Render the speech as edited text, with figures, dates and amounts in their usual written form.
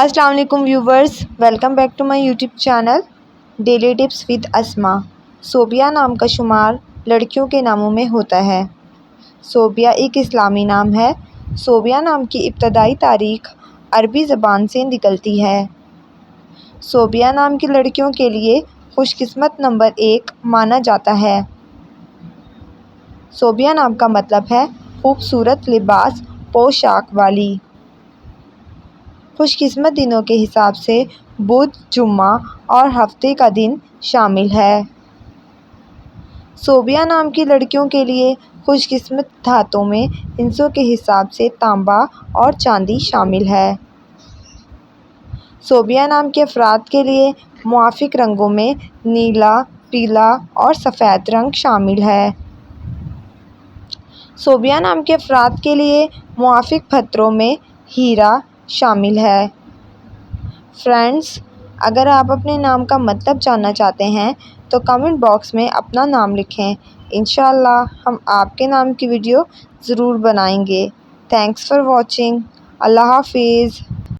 السلام علیکم viewers, welcome back to my YouTube channel daily tips with Asma. Sobia نام کا شمار لڑکیوں کے ناموں میں ہوتا ہے۔ صوبیہ ایک اسلامی نام ہے۔ صوبیہ نام کی ابتدائی تاریخ عربی زبان سے نکلتی ہے۔ صوبیہ نام کی لڑکیوں کے لیے خوش قسمت نمبر 1 مانا جاتا ہے۔ صوبیہ نام کا مطلب ہے خوبصورت لباس پوشاک والی۔ خوش قسمت دنوں کے حساب سے بدھ، جمعہ اور ہفتے کا دن شامل ہے۔ صوبیہ نام کی لڑکیوں کے لیے خوش قسمت دھاتوں میں ہندسوں کے حساب سے تانبا اور چاندی شامل ہے۔ صوبیہ نام کے افراد کے لیے موافق رنگوں میں نیلا، پیلا اور سفید رنگ شامل ہے۔ صوبیہ نام کے افراد کے لیے موافق پتھروں میں ہیرا شامل ہے۔ فرینڈز، اگر آپ اپنے نام کا مطلب جاننا چاہتے ہیں تو کمنٹ باکس میں اپنا نام لکھیں۔ انشاءاللہ ہم آپ کے نام کی ویڈیو ضرور بنائیں گے۔ Thanks for watching. اللہ حافظ۔